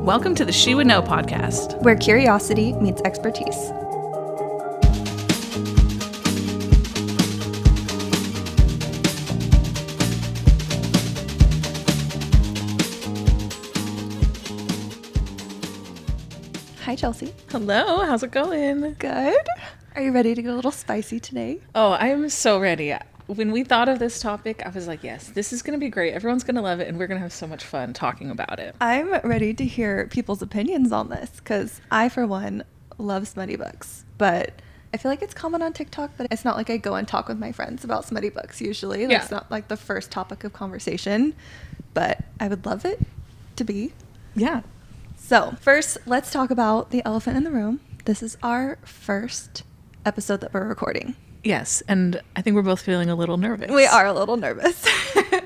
Welcome to the She Would Know podcast, where curiosity meets expertise. Hi, Chelsey. Hello, how's it going? Good. Are you ready to get a little spicy today? Oh, I'm so ready. When we thought of this topic, I was like, yes, this is going to be great. Everyone's going to love it, and we're going to have so much fun talking about it. I'm ready to hear people's opinions on this because I, for one, love smutty books. But I feel like it's common on TikTok, but it's not like I go and talk with my friends about smutty books usually. That's not like the first topic of conversation, but I would love it to be. Yeah. So first, let's talk about the elephant in the room. This is our first episode that we're recording. Yes, and I think we're both feeling a little nervous. We are a little nervous.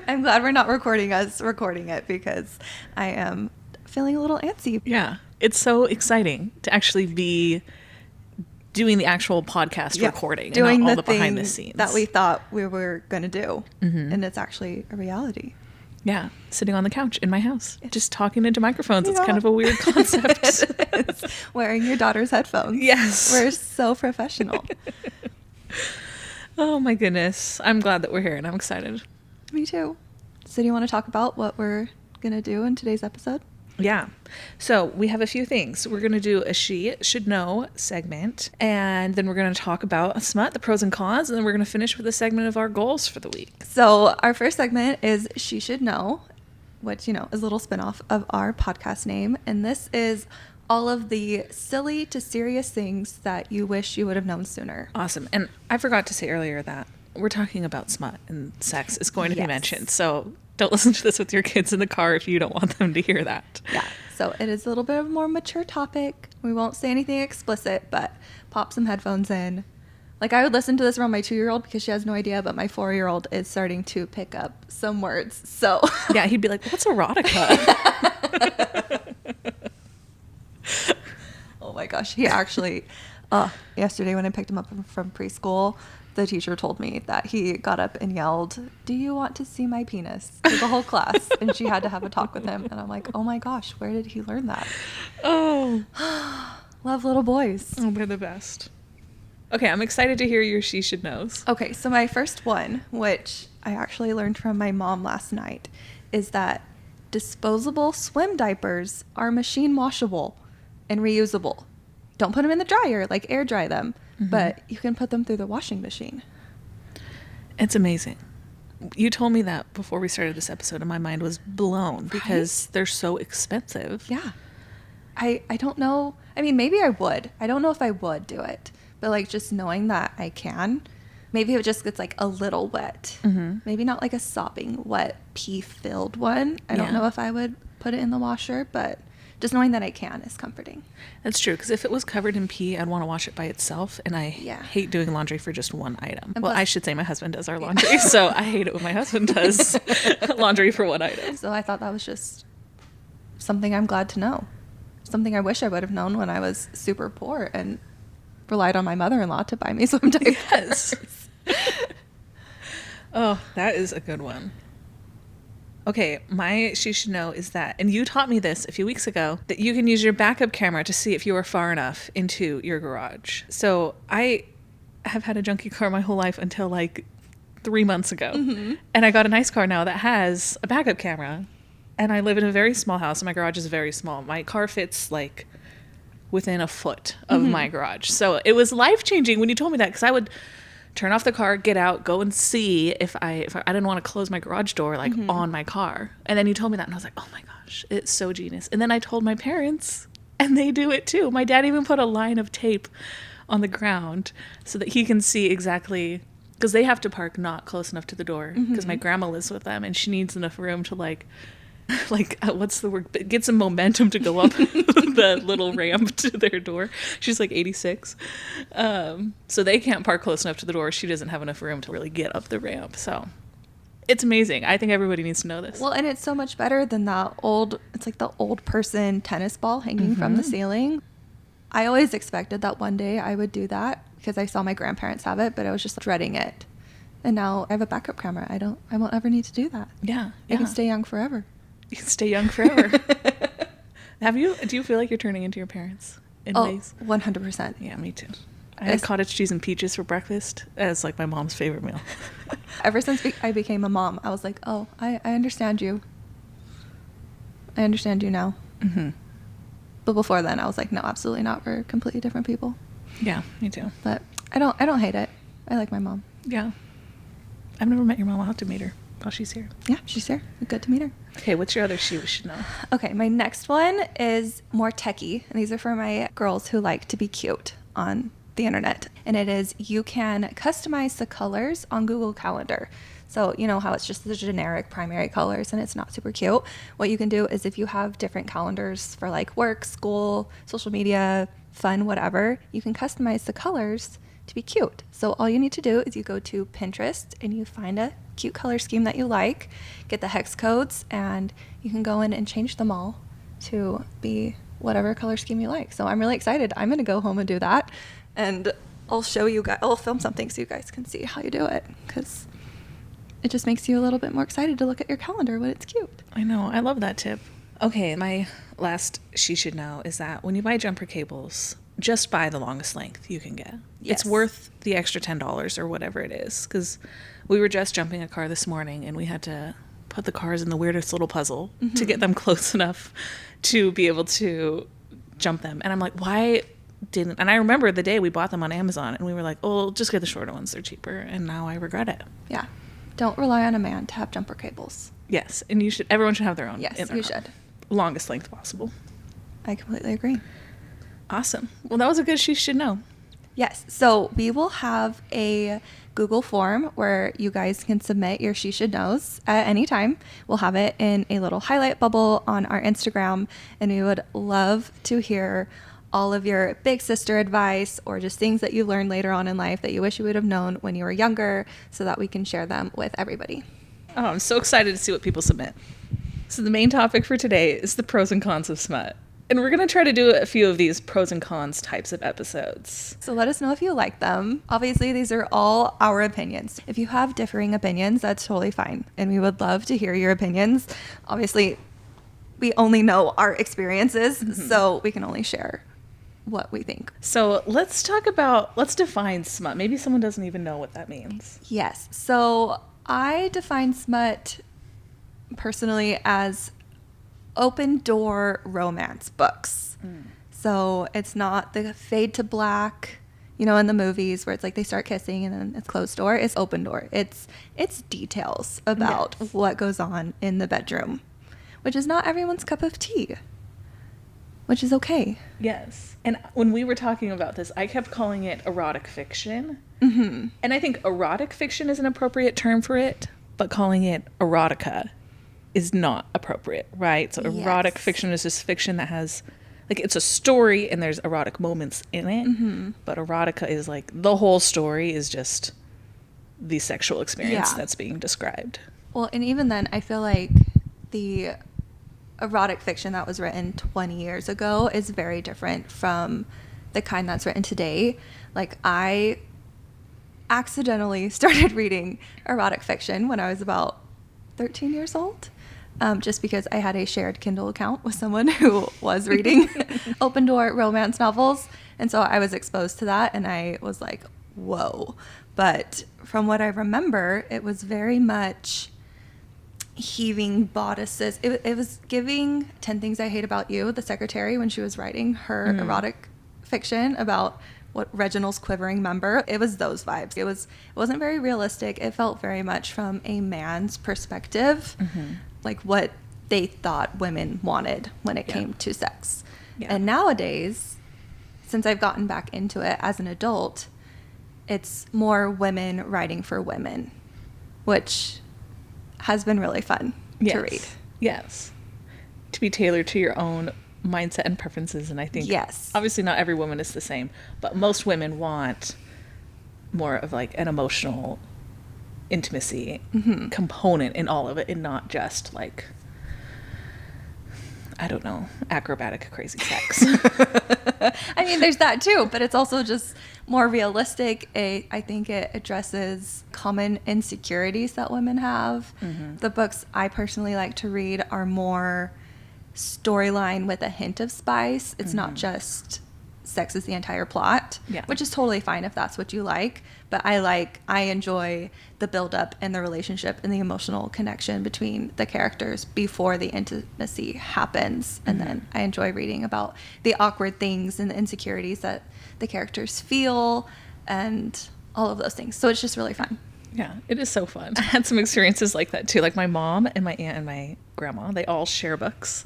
I'm glad we're not recording it because I am feeling a little antsy. Yeah, it's so exciting to actually be doing the actual podcast recording, doing and not all the the behind the scenes that we thought we were going to do, and it's actually a reality. Yeah, sitting on the couch in my house, just talking into microphones. It's kind of a weird concept. Wearing your daughter's headphones. Yes. We're so professional. Oh my goodness. I'm glad that we're here and I'm excited. Me too. So do you want to talk about what we're going to do in today's episode? Yeah. So we have a few things. We're going to do a She Should Know segment, and then we're going to talk about a smut, the pros and cons, and then we're going to finish with a segment of our goals for the week. So our first segment is She Should Know, which, is a little spinoff of our podcast name. And this is all of the silly to serious things that you wish you would have known sooner. Awesome. And I forgot to say earlier that we're talking about smut and sex is going to be mentioned. So don't listen to this with your kids in the car if you don't want them to hear that. Yeah. So it is a little bit of a more mature topic. We won't say anything explicit, but pop some headphones in. Like, I would listen to this around my 2-year-old because she has no idea, but my 4-year-old is starting to pick up some words. So yeah, he'd be like, what's erotica? Oh my gosh. He actually, yesterday when I picked him up from preschool, the teacher told me that he got up and yelled, "Do you want to see my penis?" to the whole class. And she had to have a talk with him. And I'm like, oh my gosh, where did he learn that? Oh. Love little boys. Oh, they're the best. Okay, I'm excited to hear your She Should Knows. Okay, so my first one, which I actually learned from my mom last night, is that disposable swim diapers are machine washable and reusable. Don't put them in the dryer, like air dry them, but you can put them through the washing machine. It's amazing. You told me that before we started this episode and my mind was blown because they're so expensive. Yeah. I don't know. I mean, maybe I would. I don't know if I would do it, but like just knowing that I can, maybe it just gets like a little wet. Maybe not like a sopping wet pee-filled one. I don't know if I would put it in the washer, but just knowing that I can is comforting. That's true, because if it was covered in pee, I'd want to wash it by itself, and I hate doing laundry for just one item. And well, I should say my husband does our laundry, so I hate it when my husband does laundry for one item. So I thought that was just something I'm glad to know. Something I wish I would have known when I was super poor and relied on my mother-in-law to buy me swim diapers. Yes. Oh, that is a good one. Okay, my She Should Know is that, and you taught me this a few weeks ago, that you can use your backup camera to see if you are far enough into your garage. So I have had a junky car my whole life until like 3 months ago. And I got a nice car now that has a backup camera. And I live in a very small house and my garage is very small. My car fits like within a foot of my garage. So it was life-changing when you told me that, because I would turn off the car, get out, go and see if I didn't want to close my garage door like on my car. And then you told me that and I was like, oh my gosh, it's so genius. And then I told my parents and they do it too. My dad even put a line of tape on the ground so that he can see exactly, because they have to park not close enough to the door because my grandma lives with them and she needs enough room to what's the word? Get some momentum to go up the little ramp to their door. She's like 86. So they can't park close enough to the door. She doesn't have enough room to really get up the ramp. So it's amazing. I think everybody needs to know this. Well, and it's so much better than it's like the old person tennis ball hanging from the ceiling. I always expected that one day I would do that because I saw my grandparents have it, but I was just dreading it. And now I have a backup camera. I won't ever need to do that. Yeah. I can stay young forever. You can stay young forever. Do you feel like you're turning into your parents in ways? 100%. Yeah, me too. I had cottage cheese and peaches for breakfast as like my mom's favorite meal. Ever since I became a mom, I was like, oh, I understand you. I understand you now. Mm-hmm. But before then, I was like, no, absolutely not. We're completely different people. Yeah, me too. But I don't hate it. I like my mom. Yeah. I've never met your mom. I'll have to meet her while she's here. Yeah, she's here. Good to meet her. Okay, what's your other she we should know? Okay, my next one is more techie. And these are for my girls who like to be cute on the internet. And it is, you can customize the colors on Google Calendar. So you know how it's just the generic primary colors and it's not super cute. What you can do is if you have different calendars for like work, school, social media, fun, whatever, you can customize the colors to be cute. So all you need to do is you go to Pinterest and you find a cute color scheme that you like, get the hex codes, and you can go in and change them all to be whatever color scheme you like. So I'm really excited. I'm going to go home and do that. And I'll show you guys, I'll film something so you guys can see how you do it, because it just makes you a little bit more excited to look at your calendar when it's cute. I know. I love that tip. Okay, my last she should know is that when you buy jumper cables, just buy the longest length you can get. Yes. It's worth the extra $10 or whatever it is, because we were just jumping a car this morning and we had to put the cars in the weirdest little puzzle to get them close enough to be able to jump them. And I'm like, why didn't... And I remember the day we bought them on Amazon and we were like, oh, just get the shorter ones. They're cheaper. And now I regret it. Yeah. Don't rely on a man to have jumper cables. Yes. And everyone should have their own. Yes, in their you home. should. Longest length possible. I completely agree. Awesome. Well, that was a good she should know. Yes. So we will have a Google form where you guys can submit your she should knows at any time. We'll have it in a little highlight bubble on our Instagram, and we would love to hear all of your big sister advice or just things that you learned later on in life that you wish you would have known when you were younger, so that we can share them with everybody. Oh, I'm so excited to see what people submit. So the main topic for today is the pros and cons of smut. And we're going to try to do a few of these pros and cons types of episodes. So let us know if you like them. Obviously, these are all our opinions. If you have differing opinions, that's totally fine. And we would love to hear your opinions. Obviously, we only know our experiences, so we can only share what we think. So let's define smut. Maybe someone doesn't even know what that means. Yes. So I define smut personally as open door romance books. So it's not the fade to black, you know, in the movies where it's like they start kissing and then it's closed door. It's open door. It's details about what goes on in the bedroom, which is not everyone's cup of tea, which is okay. Yes. And when we were talking about this, I kept calling it erotic fiction. Mm-hmm. And I think erotic fiction is an appropriate term for it, but calling it erotica is not appropriate, right? So erotic fiction is just fiction that has, like, it's a story and there's erotic moments in it, but erotica is like the whole story is just the sexual experience that's being described. Well, and even then, I feel like the erotic fiction that was written 20 years ago is very different from the kind that's written today. Like, I accidentally started reading erotic fiction when I was about 13 years old. Just because I had a shared Kindle account with someone who was reading open door romance novels. And so I was exposed to that and I was like, whoa. But from what I remember, it was very much heaving bodices. It was giving 10 Things I Hate About You, the secretary, when she was writing her erotic fiction about what Reginald's quivering member. It was those vibes. It wasn't very realistic. It felt very much from a man's perspective. Like what they thought women wanted when it came to sex. And nowadays, since I've gotten back into it as an adult, it's more women writing for women, which has been really fun to read. Yes. To be tailored to your own mindset and preferences. And I think obviously not every woman is the same, but most women want more of like an emotional intimacy component in all of it, and not just like, I don't know, acrobatic crazy sex. I mean, there's that too, but it's also just more realistic. I think it addresses common insecurities that women have. The books I personally like to read are more storyline with a hint of spice. It's not just sex is the entire plot, which is totally fine if that's what you like. But I enjoy the build-up and the relationship and the emotional connection between the characters before the intimacy happens. And then I enjoy reading about the awkward things and the insecurities that the characters feel and all of those things. So it's just really fun. Yeah, it is so fun. I had some experiences like that too. Like my mom and my aunt and my grandma, they all share books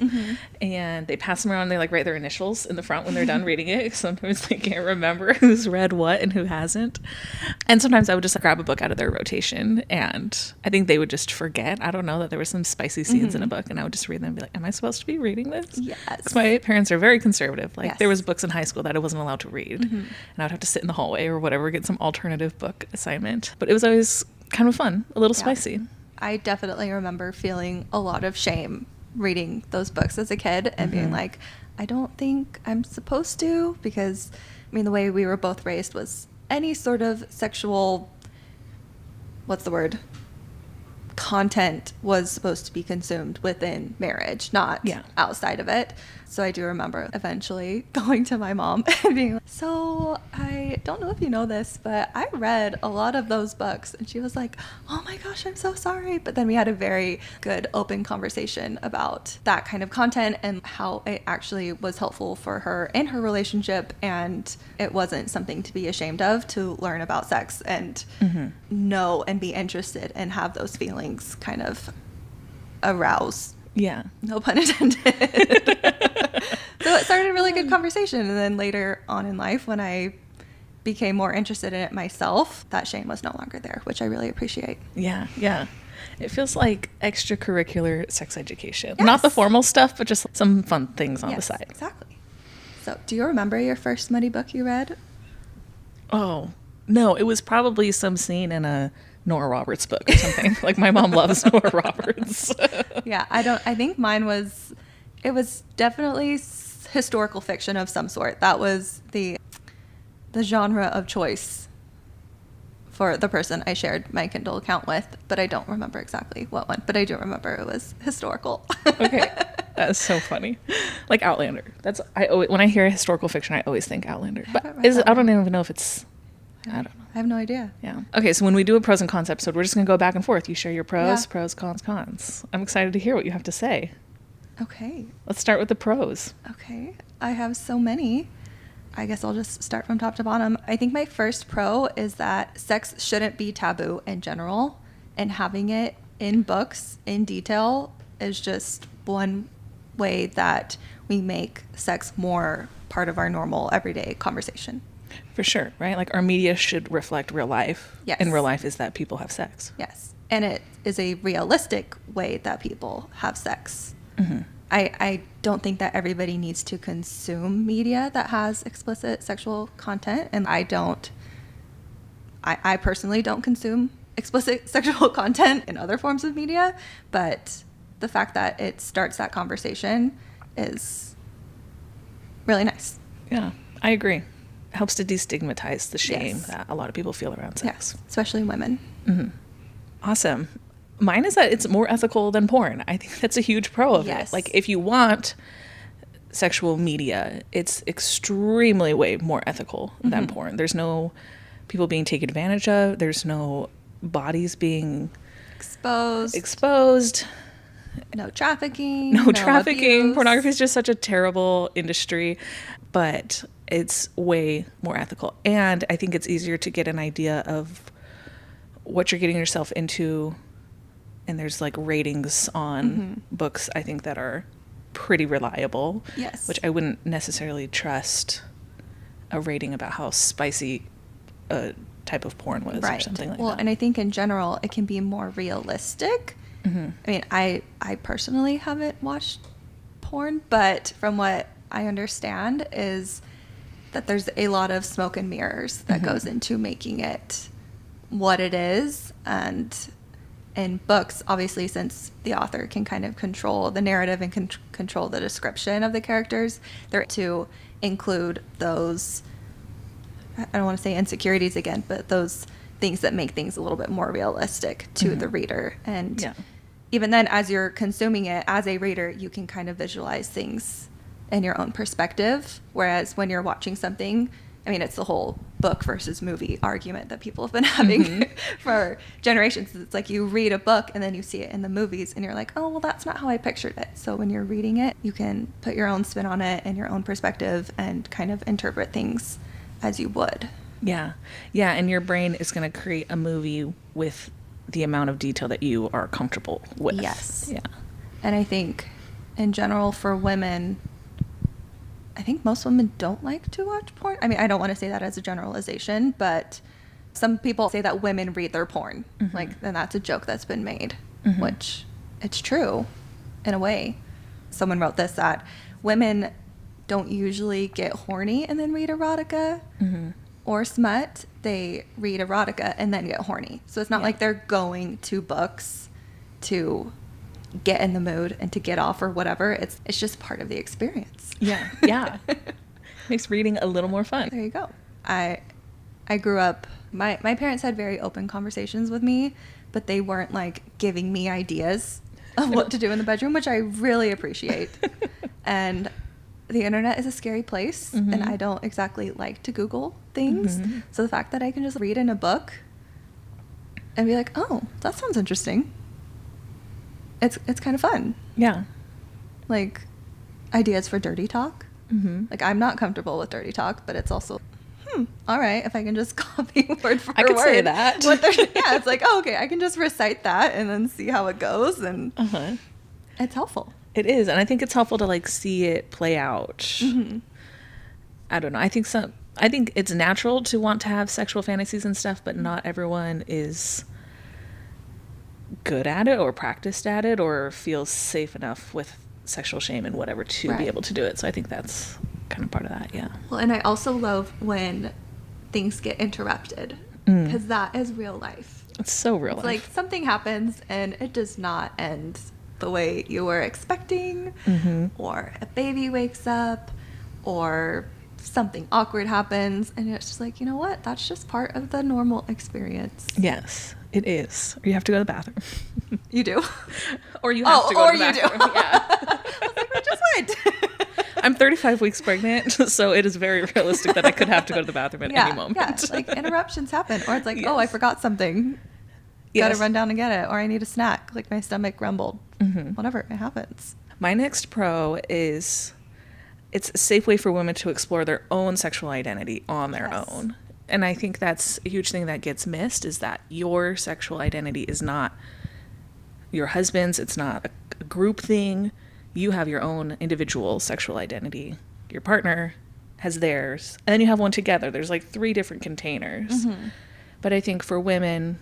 and they pass them around and they like write their initials in the front when they're done reading it. Sometimes they can't remember who's read what and who hasn't. And sometimes I would just grab a book out of their rotation and I think they would just forget. I don't know, that there were some spicy scenes in a book and I would just read them and be like, am I supposed to be reading this? Yes. Because my parents are very conservative. Like there was books in high school that I wasn't allowed to read and I would have to sit in the hallway or whatever, get some alternative book assignment. But it was always kind of fun, a little spicy. I definitely remember feeling a lot of shame reading those books as a kid and being like, I don't think I'm supposed to, because I mean the way we were both raised was any sort of sexual, what's the word, content was supposed to be consumed within marriage, not outside of it. So I do remember eventually going to my mom and being like, so I don't know if you know this, but I read a lot of those books. And she was like, oh my gosh, I'm so sorry. But then we had a very good open conversation about that kind of content and how it actually was helpful for her in her relationship. And it wasn't something to be ashamed of to learn about sex and know and be interested and have those feelings kind of arouse. Yeah. No pun intended. So it started a really good conversation. And then later on in life, when I became more interested in it myself, that shame was no longer there, which I really appreciate. Yeah, yeah. It feels like extracurricular sex education. Yes. Not the formal stuff, but just some fun things on the side. Exactly. So do you remember your first smutty book you read? Oh, no. It was probably some scene in a Nora Roberts book or something. Like my mom loves Nora Roberts. Yeah, I think mine was, it was definitely historical fiction of some sort. That was the genre of choice for the person I shared my Kindle account with, but I don't remember exactly what one, but I do remember it was historical. Okay. That's so funny. Like Outlander. When I hear historical fiction, I always think Outlander. But I don't even know if it's, I don't know. I have no idea. Yeah. Okay, so when we do a pros and cons episode, we're just going to go back and forth. You share your pros, cons. I'm excited to hear what you have to say. Okay. Let's start with the pros. Okay. I have so many. I guess I'll just start from top to bottom. I think my first pro is that sex shouldn't be taboo in general, and having it in books in detail is just one way that we make sex more part of our normal everyday conversation. For sure, right? Like our media should reflect real life. Yes. And real life is that people have sex. Yes. And it is a realistic way that people have sex. I don't think that everybody needs to consume media that has explicit sexual content. And I personally don't consume explicit sexual content in other forms of media. But the fact that it starts that conversation is really nice. Yeah, I agree. It helps to destigmatize the shame that a lot of people feel around sex. Yes, especially women. Awesome. Mine is that it's more ethical than porn. I think that's a huge pro of it. Like if you want sexual media, it's extremely way more ethical than porn. There's no people being taken advantage of. There's no bodies being exposed. No trafficking. No trafficking. Abuse. Pornography is just such a terrible industry, but it's way more ethical. And I think it's easier to get an idea of what you're getting yourself into. And there's like ratings on books, I think, that are pretty reliable. Yes. Which I wouldn't necessarily trust a rating about how spicy a type of porn was or something like that. Well, and I think in general, it can be more realistic. I mean, I personally haven't watched porn, but from what I understand is that there's a lot of smoke and mirrors that goes into making it what it is. And in books, obviously, since the author can kind of control the narrative and control the description of the characters, they're to include those I don't want to say insecurities again, but those things that make things a little bit more realistic to the reader. And even then, as you're consuming it as a reader, you can kind of visualize things in your own perspective. Whereas when you're watching something, I mean, it's the whole book versus movie argument that people have been having for generations. It's like you read a book and then you see it in the movies and you're like, oh, well, that's not how I pictured it. So when you're reading it, you can put your own spin on it and your own perspective and kind of interpret things as you would. Yeah. Yeah. And your brain is going to create a movie with the amount of detail that you are comfortable with. Yes. Yeah. And I think in general for women, I think most women don't like to watch porn. I mean, I don't want to say that as a generalization, but some people say that women read their porn. Like, and that's a joke that's been made, which it's true in a way. Someone wrote this, that women don't usually get horny and then read erotica or smut. They read erotica and then get horny. So it's not like they're going to books to get in the mood and to get off or whatever. It's just part of the experience. Yeah. Yeah. Makes reading a little more fun. There you go. I grew up, my parents had very open conversations with me, but they weren't like giving me ideas of what to do in the bedroom, which I really appreciate. And the internet is a scary place, and I don't exactly like to Google things. So the fact that I can just read in a book and be like, oh, that sounds interesting. It's kind of fun. Yeah. Like ideas for dirty talk. Like I'm not comfortable with dirty talk, but it's also, all right, if I can just copy word for word. I could say that. Yeah, it's like, oh, okay, I can just recite that and then see how it goes, and it's helpful. It is, and I think it's helpful to like see it play out. I don't know. I think it's natural to want to have sexual fantasies and stuff, but not everyone is good at it or practiced at it or feels safe enough with sexual shame and whatever to be able to do it. So I think that's kind of part of that. Yeah. Well, and I also love when things get interrupted, because that is real life. It's so real life. Like something happens and it does not end the way you were expecting, or a baby wakes up, or something awkward happens, and it's just like, you know what? That's just part of the normal experience. Yes, it is. Or you have to go to the bathroom. You do? Or you have to go to the bathroom. Yeah. I was like, I just went. I'm 35 weeks pregnant, so it is very realistic that I could have to go to the bathroom at any moment. Yeah, like interruptions happen. Or it's like, oh, I forgot something. Got to run down and get it. Or I need a snack. Like my stomach rumbled. Whatever, it happens. My next pro is it's a safe way for women to explore their own sexual identity on their own. And I think that's a huge thing that gets missed, is that your sexual identity is not your husband's. It's not a group thing. You have your own individual sexual identity. Your partner has theirs. And then you have one together. There's like 3 different containers. But I think for women,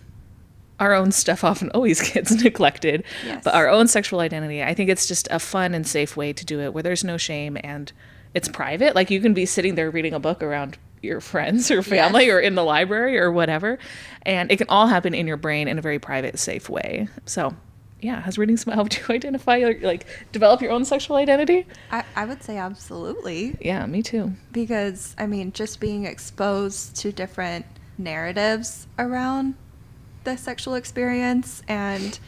our own stuff often always gets neglected. But our own sexual identity, I think it's just a fun and safe way to do it where there's no shame and it's private. Like you can be sitting there reading a book around your friends or family or in the library or whatever. And it can all happen in your brain in a very private, safe way. So yeah, has reading smut helped you identify, like develop your own sexual identity? I would say absolutely. Yeah, me too. Because, I mean, just being exposed to different narratives around the sexual experience and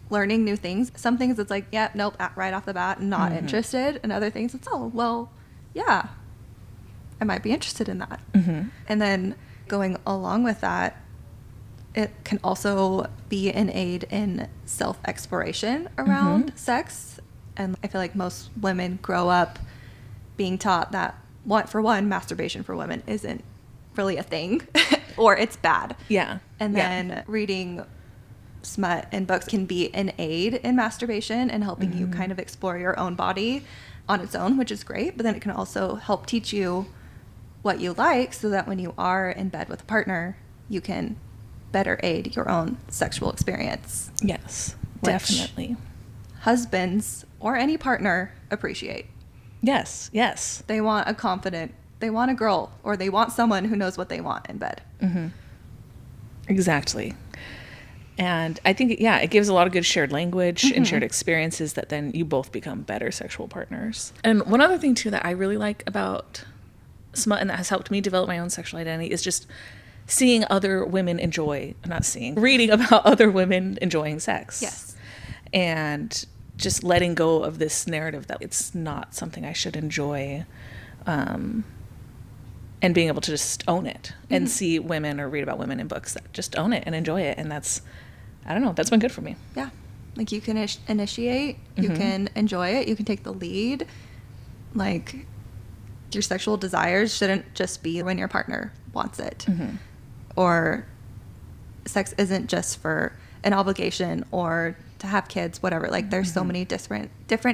learning new things. Some things it's like, yeah, nope, right off the bat, not interested. And other things it's, oh, well, yeah, I might be interested in that. And then going along with that, it can also be an aid in self-exploration around sex. And I feel like most women grow up being taught that, for one, masturbation for women isn't really a thing or it's bad. Yeah. And then reading smut and books can be an aid in masturbation and helping you kind of explore your own body on its own, which is great. But then it can also help teach you what you like so that when you are in bed with a partner, you can better aid your own sexual experience. Yes, definitely. Husbands or any partner appreciate. Yes, yes. They want a girl, or they want someone who knows what they want in bed. Exactly. And I think, it gives a lot of good shared language and shared experiences that then you both become better sexual partners. And one other thing, too, that I really like about smut and that has helped me develop my own sexual identity is just seeing other women reading about other women enjoying sex. Yes. And just letting go of this narrative that it's not something I should enjoy, and being able to just own it and see women or read about women in books that just own it and enjoy it. And that's been good for me. Yeah. Like, you can initiate, you can enjoy it, you can take the lead. Like, your sexual desires shouldn't just be when your partner wants it. Or sex isn't just for an obligation or to have kids, whatever. Like, there's so many different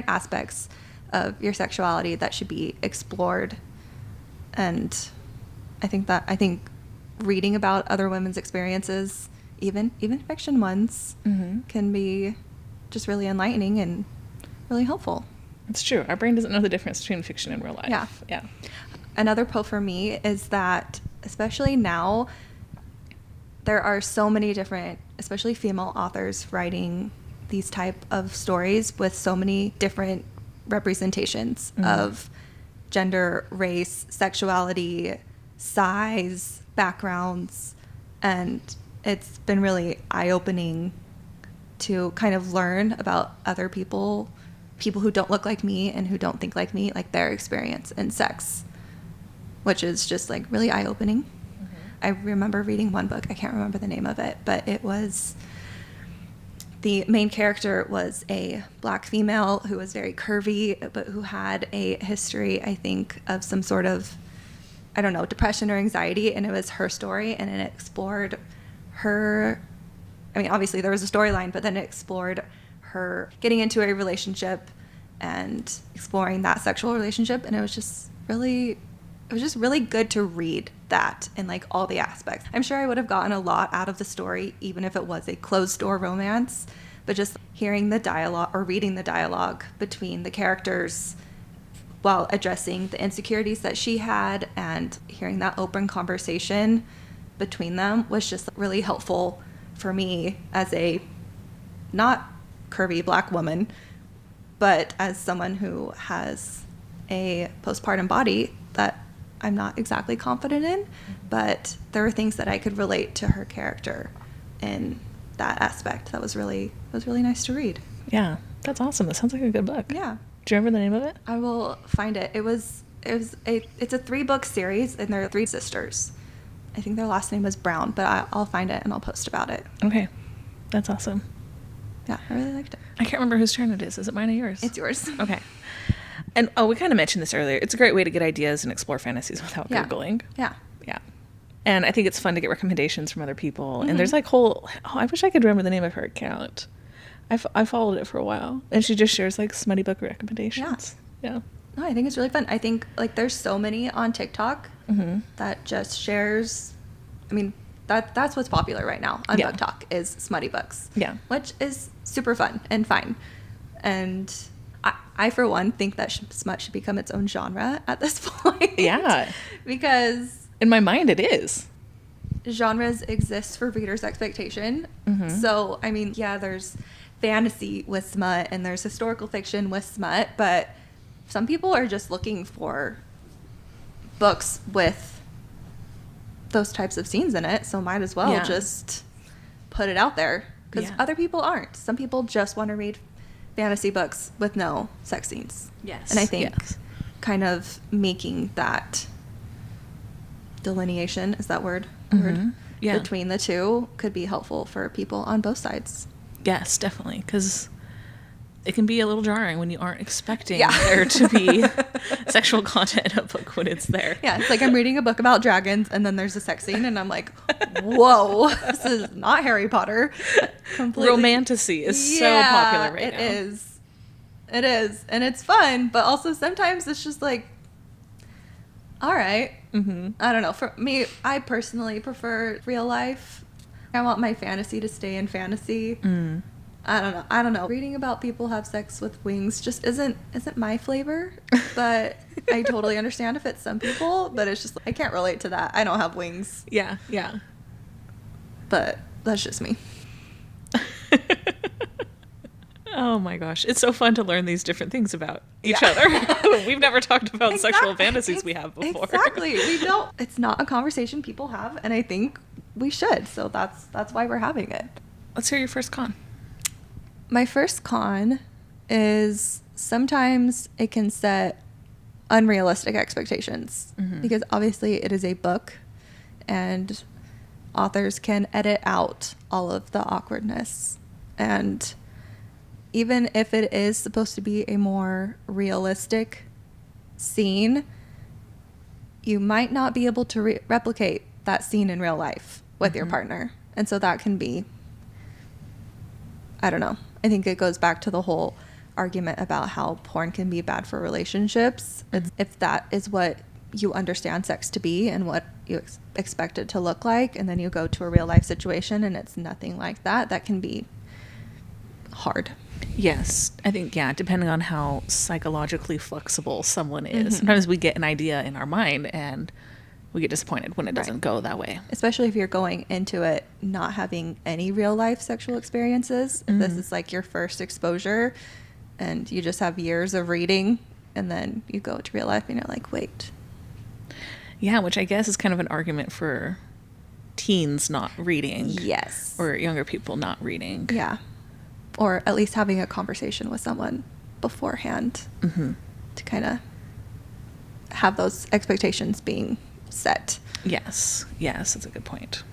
aspects of your sexuality that should be explored. And I think reading about other women's experiences, even fiction ones, can be just really enlightening and really helpful. It's true. Our brain doesn't know the difference between fiction and real life. Yeah. Another pro for me is that, especially now, there are so many different, especially female authors, writing these type of stories with so many different representations of gender, race, sexuality, size, backgrounds, and it's been really eye-opening to kind of learn about other people who don't look like me and who don't think like me, like their experience in sex, which is just like really eye-opening. I remember reading one book, I can't remember the name of it, but it was, the main character was a black female who was very curvy, but who had a history, I think, of some sort of, I don't know, depression or anxiety, and it was her story, and it explored her, I mean, obviously there was a storyline, but then it explored her getting into a relationship and exploring that sexual relationship, and it was just really good to read that in like all the aspects. I'm sure I would have gotten a lot out of the story even if it was a closed door romance, but just hearing the dialogue or reading the dialogue between the characters while addressing the insecurities that she had and hearing that open conversation between them was just really helpful for me as a not curvy black woman, but as someone who has a postpartum body that I'm not exactly confident in, but there were things that I could relate to her character in that aspect. That was really nice to read. Yeah, that's awesome. That sounds like a good book. Yeah. Do you remember the name of it? I will find it. It's a 3-book series, and they're 3 sisters. I think their last name was Brown, but I'll find it and I'll post about it. Okay, that's awesome. Yeah, I really liked it. I can't remember whose turn it is. Is it mine or yours? It's yours. Okay. And we kind of mentioned this earlier. It's a great way to get ideas and explore fantasies without Googling. Yeah. Yeah. And I think it's fun to get recommendations from other people. And there's like I wish I could remember the name of her account. I followed it for a while. And she just shares like smutty book recommendations. Yeah. No, I think it's really fun. I think like there's so many on TikTok that just shares, I mean, that's what's popular right now on Book Talk is smutty books. Yeah. Which is super fun and fine. And I for one, think that smut should become its own genre at this point. Yeah. Because in my mind, it is. Genres exist for readers' expectation. So, I mean, yeah, there's fantasy with smut and there's historical fiction with smut, but some people are just looking for books with those types of scenes in it. So might as well just put it out there because other people aren't. Some people just want to read fantasy books with no sex scenes. Yes. And I think kind of making that delineation, is that word? Between the two could be helpful for people on both sides. Yes, definitely. Because it can be a little jarring when you aren't expecting there to be sexual content in a book when it's there. Yeah, it's like I'm reading a book about dragons and then there's a sex scene and I'm like, whoa, this is not Harry Potter. Completely. Romantasy is so popular right now. It is. And it's fun, but also sometimes it's just like, all right. I don't know. For me, I personally prefer real life. I want my fantasy to stay in fantasy. I don't know. Reading about people have sex with wings just isn't my flavor, but I totally understand if it's some people, but it's just, I can't relate to that. I don't have wings. Yeah. But that's just me. Oh my gosh. It's so fun to learn these different things about each other. We've never talked about sexual fantasies we have before. Exactly. We don't. It's not a conversation people have, and I think we should. So that's why we're having it. Let's hear your first con. My first con is sometimes it can set unrealistic expectations because obviously it is a book and authors can edit out all of the awkwardness. And even if it is supposed to be a more realistic scene, you might not be able to replicate that scene in real life with your partner. And so that can be, I don't know. I think it goes back to the whole argument about how porn can be bad for relationships. If that is what you understand sex to be and what you expect it to look like, and then you go to a real life situation and it's nothing like that, that can be hard. Yes. I think, depending on how psychologically flexible someone is. Sometimes we get an idea in our mind and we get disappointed when it doesn't go that way. Especially if you're going into it not having any real life sexual experiences. If this is like your first exposure and you just have years of reading and then you go to real life and you're like, wait. Yeah, which I guess is kind of an argument for teens not reading. Yes. Or younger people not reading. Yeah. Or at least having a conversation with someone beforehand to kind of have those expectations being set. Yes, that's a good point.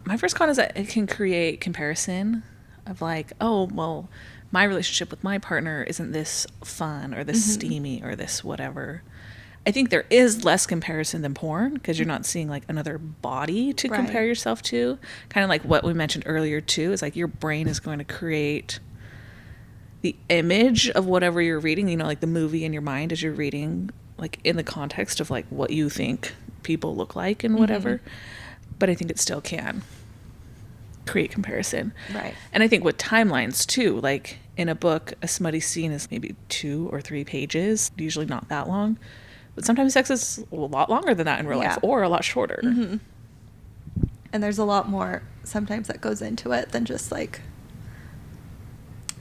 My first con is that it can create comparison of like, oh, well, my relationship with my partner isn't this fun or this steamy or this whatever. I think there is less comparison than porn because you're not seeing like another body to compare yourself to. Kind of like what we mentioned earlier too, is like your brain is going to create the image of whatever you're reading, you know, like the movie in your mind as you're reading, like in the context of like what you think people look like and whatever. But I think it still can create comparison. Right. And I think with timelines too, like in a book, a smutty scene is maybe 2 or 3 pages, usually not that long. But sometimes sex is a lot longer than that in real life or a lot shorter. And there's a lot more sometimes that goes into it than just like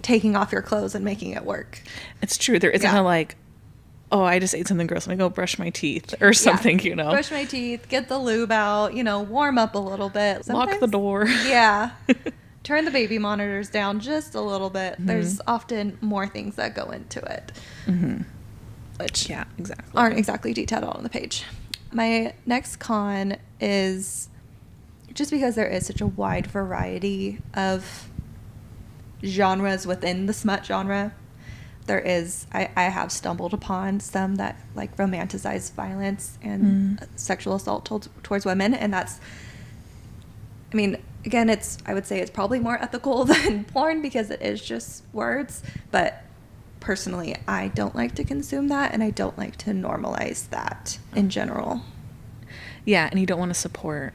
taking off your clothes and making it work. It's true. There isn't a like, oh, I just ate something gross. Let me go brush my teeth or something, you know. Brush my teeth, get the lube out, you know, warm up a little bit. Lock the door. Yeah. Turn the baby monitors down just a little bit. There's often more things that go into it. Which aren't exactly detailed out on the page. My next con is just because there is such a wide variety of genres within the smut genre. There is, I have stumbled upon some that like romanticize violence and sexual assault towards women. And that's, I mean, again, I would say it's probably more ethical than porn because it is just words. But personally, I don't like to consume that, and I don't like to normalize that in general. Yeah, and you don't want to support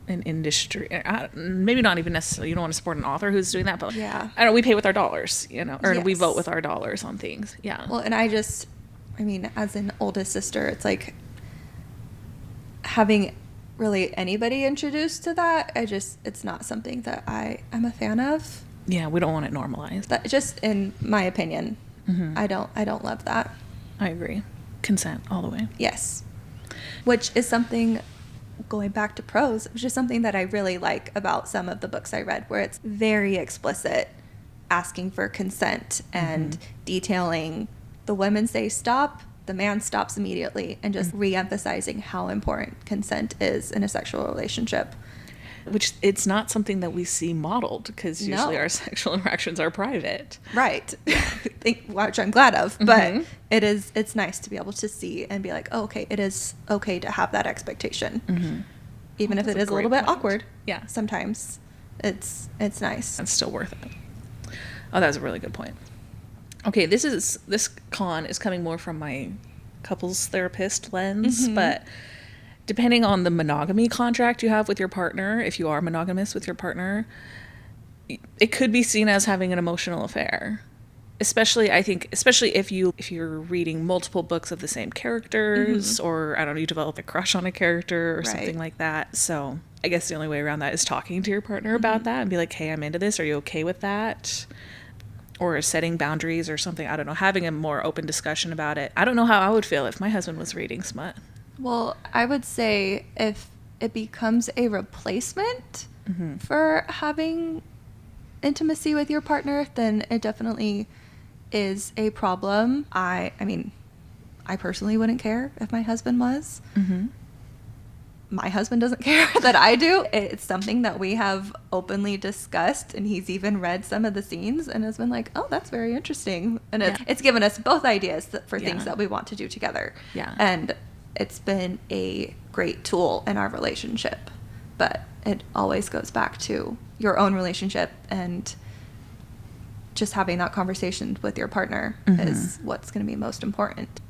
an industry. Maybe not even necessarily. You don't want to support an author who's doing that, but I don't know. We pay with our dollars, you know, or we vote with our dollars on things. Yeah. Well, and I mean, as an oldest sister, it's like having really anybody introduced to that. It's not something that I'm a fan of. Yeah, we don't want it normalized. That just in my opinion, I don't love that. I agree. Consent all the way. Yes. Which is something, going back to prose, which is something that I really like about some of the books I read, where it's very explicit, asking for consent and detailing the women say stop, the man stops immediately, and just re-emphasizing how important consent is in a sexual relationship. Which it's not something that we see modeled because usually our sexual interactions are private. Right. Which I'm glad of. But it's nice to be able to see and be like, oh, okay, it is okay to have that expectation. Even if it is a little bit awkward. Yeah. Sometimes it's nice. It's still worth it. Oh, that was a really good point. Okay, this con is coming more from my couples therapist lens, but depending on the monogamy contract you have with your partner, if you are monogamous with your partner, it could be seen as having an emotional affair. Especially if you're reading multiple books of the same characters, or I don't know, you develop a crush on a character or something like that. So I guess the only way around that is talking to your partner about that and be like, hey, I'm into this. Are you okay with that? or setting boundaries or something. I don't know, having a more open discussion about it. I don't know how I would feel if my husband was reading smut. Well, I would say if it becomes a replacement for having intimacy with your partner, then it definitely is a problem. I mean, I personally wouldn't care if my husband was. My husband doesn't care that I do. It's something that we have openly discussed, and he's even read some of the scenes and has been like, oh, that's very interesting. And it's given us both ideas for things that we want to do together. Yeah. And it's been a great tool in our relationship. But it always goes back to your own relationship, and just having that conversation with your partner is what's going to be most important.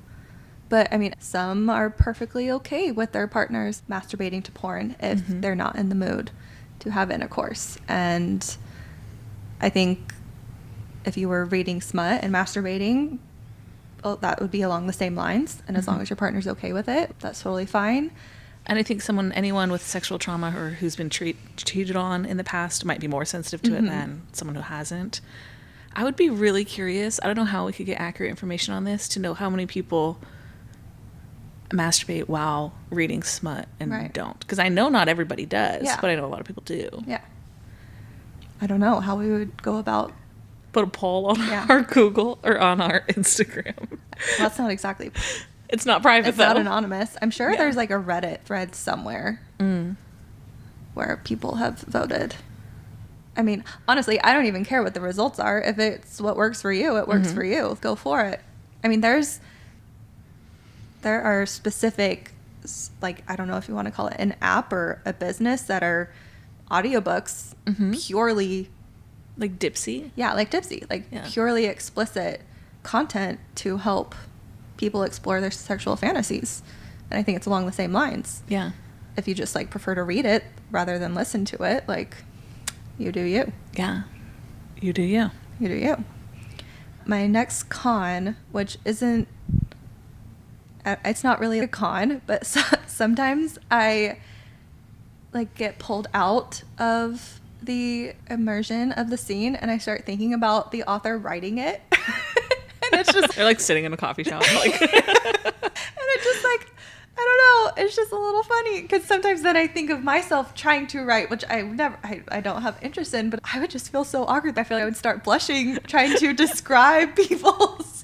But I mean, some are perfectly okay with their partners masturbating to porn if they're not in the mood to have intercourse. And I think if you were reading smut and masturbating, well, that would be along the same lines. And as long as your partner's okay with it, that's totally fine. And I think anyone with sexual trauma or who's been cheated on in the past might be more sensitive to it than someone who hasn't. I would be really curious. I don't know how we could get accurate information on this, to know how many people masturbate while reading smut and don't. Because I know not everybody does, but I know a lot of people do. Yeah. I don't know how we would go about... Put a poll on our Google or on our Instagram. Well, that's not exactly... It's not private, it's though. Not anonymous. I'm sure there's like a Reddit thread somewhere where people have voted. I mean, honestly, I don't even care what the results are. If it's what works for you, it works for you. Go for it. I mean, there are specific, like, I don't know if you want to call it an app or a business, that are audiobooks purely... Like Dipsy? Yeah, like Dipsy. Like purely explicit content to help people explore their sexual fantasies. And I think it's along the same lines. Yeah. If you just like prefer to read it rather than listen to it, like, you do you. Yeah. You do you. You do you. My next con, which isn't... It's not really a con, but sometimes I like get pulled out of the immersion of the scene and I start thinking about the author writing it. And it's just... They're like sitting in a coffee shop. Like... and it's just like, I don't know, it's just a little funny, because sometimes then I think of myself trying to write, which I don't have interest in, but I would just feel so awkward. I feel like I would start blushing trying to describe people's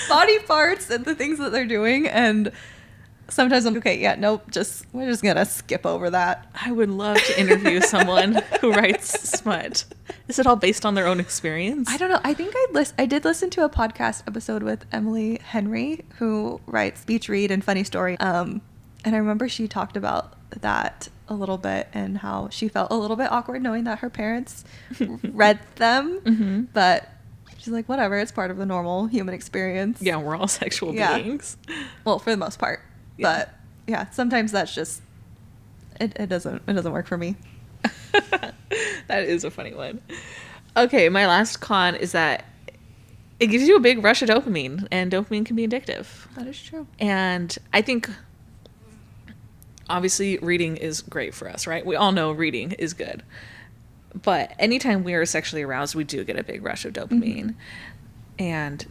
body parts and the things that they're doing. And sometimes I'm okay, yeah, nope, we're just gonna skip over that. I would love to interview someone who writes smut. Is it all based on their own experience? I don't know. I think I did listen to a podcast episode with Emily Henry, who writes Beach Read and Funny Story. And I remember she talked about that a little bit and how she felt a little bit awkward knowing that her parents read them. But she's like, whatever, it's part of the normal human experience. Yeah, we're all sexual beings. Well, for the most part. Yeah. But yeah, sometimes that's just, it doesn't work for me. That is a funny one. Okay, my last con is that it gives you a big rush of dopamine, and dopamine can be addictive. That is true. And I think obviously reading is great for us, right? We all know reading is good. But anytime we are sexually aroused, we do get a big rush of dopamine. And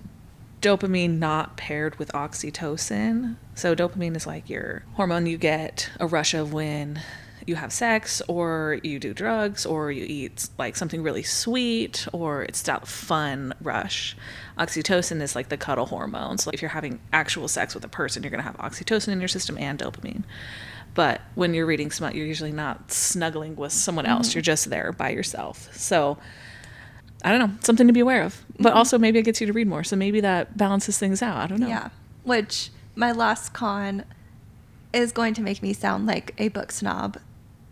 dopamine not paired with oxytocin. So dopamine is like your hormone you get a rush of when you have sex, or you do drugs, or you eat like something really sweet, or it's that fun rush. Oxytocin is like the cuddle hormone. So if you're having actual sex with a person, you're going to have oxytocin in your system and dopamine. But when you're reading smut, you're usually not snuggling with someone else. You're just there by yourself. So I don't know, something to be aware of. But also maybe it gets you to read more. So maybe that balances things out. I don't know. Yeah. Which, my last con is going to make me sound like a book snob.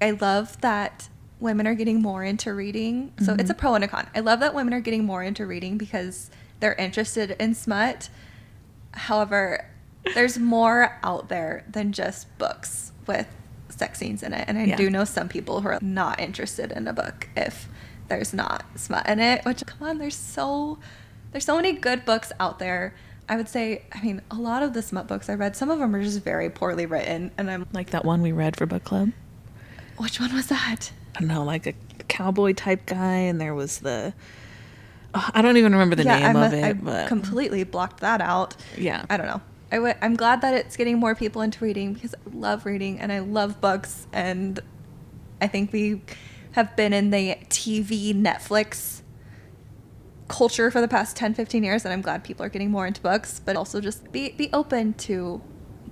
I love that women are getting more into reading. So it's a pro and a con. I love that women are getting more into reading because they're interested in smut. However, there's more out there than just books with sex scenes in it. And I do know some people who are not interested in a book if there's not smut in it, which, come on, there's so many good books out there. I would say, I mean, a lot of the smut books I read, some of them are just very poorly written, and I'm like that one we read for book club. Which one was that? I don't know, like a cowboy type guy, and there was the I don't even remember the name of it. I but completely blocked that out. yeah. I don't know. I'm glad that it's getting more people into reading because I love reading and I love books. And I think we have been in the TV, Netflix culture for the past 10, 15 years. And I'm glad people are getting more into books, but also just be open to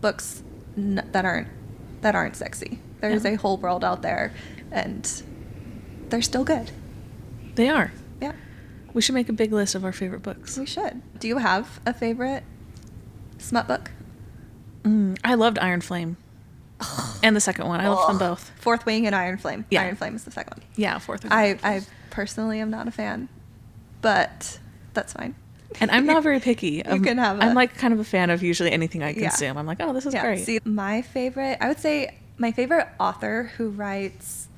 books that aren't sexy. There's a whole world out there and they're still good. They are. Yeah. We should make a big list of our favorite books. We should. Do you have a favorite smut book? I loved Iron Flame. And the second one. I loved them both. Fourth Wing and Iron Flame. Yeah. Iron Flame is the second one. Yeah, Fourth Wing. I personally am not a fan, but that's fine. And I'm not very picky. You can have I'm like kind of a fan of usually anything I consume. I'm like, oh, this is great. See, I would say my favorite author who writes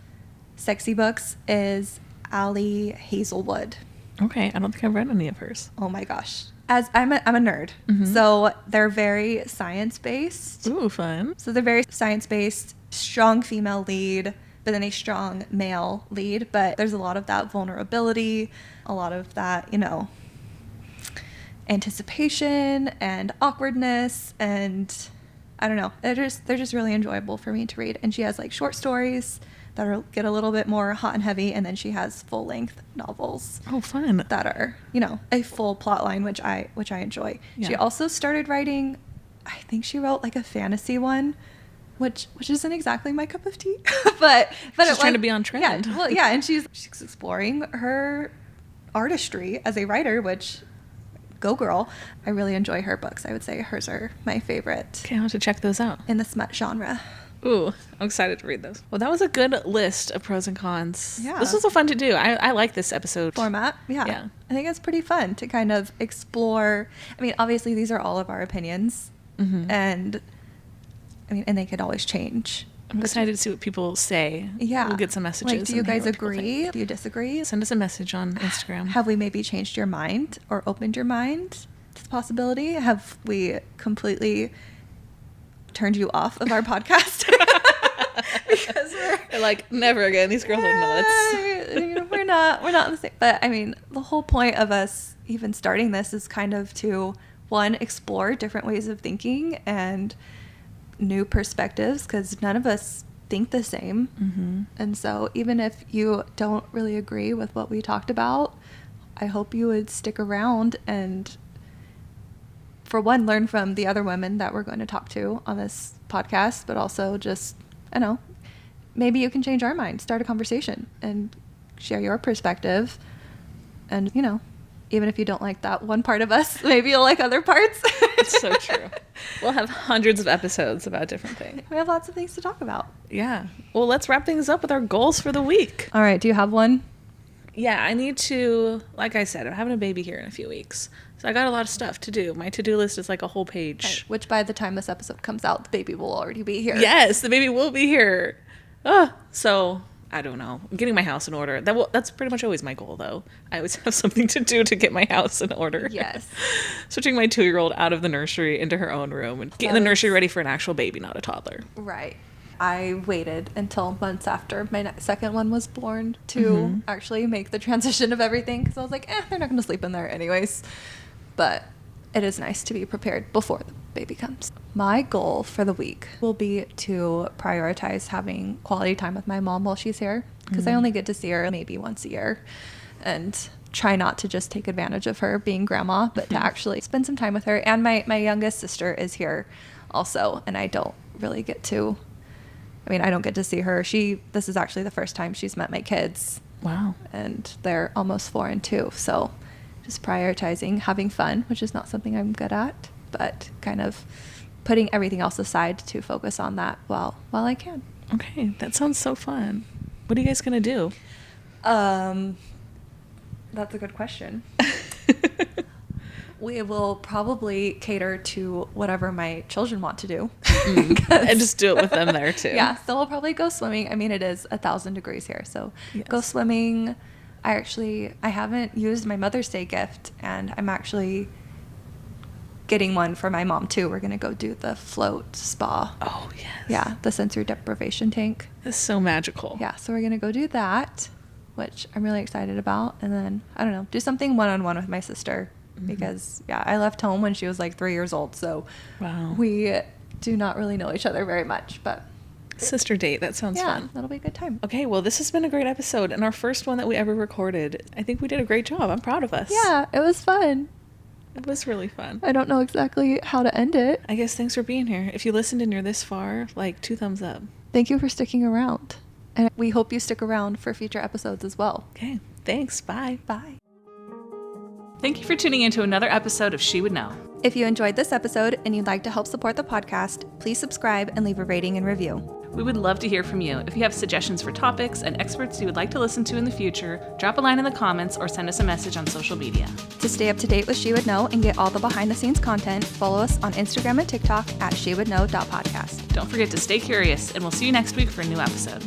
sexy books is Allie Hazelwood. Okay, I don't think I've read any of hers. Oh my gosh. As I'm a nerd, so they're very science-based. Ooh, fun. So they're very science-based, strong female lead, but then a strong male lead. But there's a lot of that vulnerability, a lot of that, anticipation and awkwardness, and I don't know. They're just really enjoyable for me to read. And she has like short stories that get a little bit more hot and heavy, and then she has full-length novels. Oh, fun. That are, a full plot line, which I enjoy. Yeah. She also started writing, I think she wrote like a fantasy one, which isn't exactly my cup of tea, but She's trying to be on trend. Yeah, well, yeah, and she's exploring her artistry as a writer, which go girl. I really enjoy her books. I would say hers are my favorite. Okay, I'll have to check those out. In the smut genre. Ooh, I'm excited to read those. Well, that was a good list of pros and cons. Yeah. This was a fun to do. I like this episode. Format. Yeah. I think it's pretty fun to kind of explore. I mean, obviously these are all of our opinions, and they could always change. I'm excited to see what people say. Yeah. We'll get some messages. Like, do you and hear guys what people agree? think. Do you disagree? Send us a message on Instagram. Have we maybe changed your mind or opened your mind to the possibility? Have we completely turned you off of our podcast? Because They're like, never again. These girls are nuts. we're not the same. But I mean, the whole point of us even starting this is kind of to, one, explore different ways of thinking and new perspectives, because none of us think the same. And so even if you don't really agree with what we talked about, I hope you would stick around and, for one, learn from the other women that we're going to talk to on this podcast, but also just, maybe you can change our mind, start a conversation and share your perspective. And, even if you don't like that one part of us, maybe you'll like other parts. It's so true. We'll have hundreds of episodes about different things. We have lots of things to talk about. Yeah. Well, let's wrap things up with our goals for the week. All right. Do you have one? Yeah, I need to, like I said, I'm having a baby here in a few weeks. So I got a lot of stuff to do. My to-do list is like a whole page. Okay, which by the time this episode comes out, the baby will already be here. Yes, the baby will be here. So I don't know. I'm getting my house in order. That's pretty much always my goal, though. I always have something to do to get my house in order. Yes. Switching my 2-year-old out of the nursery into her own room and getting the nursery ready for an actual baby, not a toddler. Right. I waited until months after my second one was born to actually make the transition of everything, because I was like, they're not going to sleep in there anyways. But it is nice to be prepared before the baby comes. My goal for the week will be to prioritize having quality time with my mom while she's here, because I only get to see her maybe once a year, and try not to just take advantage of her being grandma, but to actually spend some time with her. And my youngest sister is here also, and I don't really get to, I don't get to see her. This is actually the first time she's met my kids. Wow. And they're almost 4 and 2. So just prioritizing having fun, which is not something I'm good at, but kind of putting everything else aside to focus on that while I can. Okay, that sounds so fun. What are you guys going to do? That's a good question. We will probably cater to whatever my children want to do. And just do it with them there too. Yeah, so we'll probably go swimming. It is 1,000 degrees here, so yes. Go swimming. I haven't used my Mother's Day gift, and I'm actually getting one for my mom too. We're going to go do the float spa. Oh, yes. Yeah, the sensory deprivation tank. That's so magical. Yeah, so we're going to go do that. which I'm really excited about. And then, I don't know, do something one-on-one with my sister because, yeah, I left home when she was like 3 years old. So wow. we do not really know each other very much, but sister date. That sounds fun. That'll be a good time. Okay, well, this has been a great episode and our first one that we ever recorded. I think we did a great job. I'm proud of us. Yeah, it was fun. It was really fun. I don't know exactly how to end it. I guess thanks for being here. If you listened and you're this far, like 2 thumbs up. Thank you for sticking around. And we hope you stick around for future episodes as well. Okay, thanks. Bye. Bye. Thank you for tuning in to another episode of She Would Know. If you enjoyed this episode and you'd like to help support the podcast, please subscribe and leave a rating and review. We would love to hear from you. If you have suggestions for topics and experts you would like to listen to in the future, drop a line in the comments or send us a message on social media. To stay up to date with She Would Know and get all the behind-the-scenes content, follow us on Instagram and TikTok at shewouldknow.podcast. Don't forget to stay curious, and we'll see you next week for a new episode.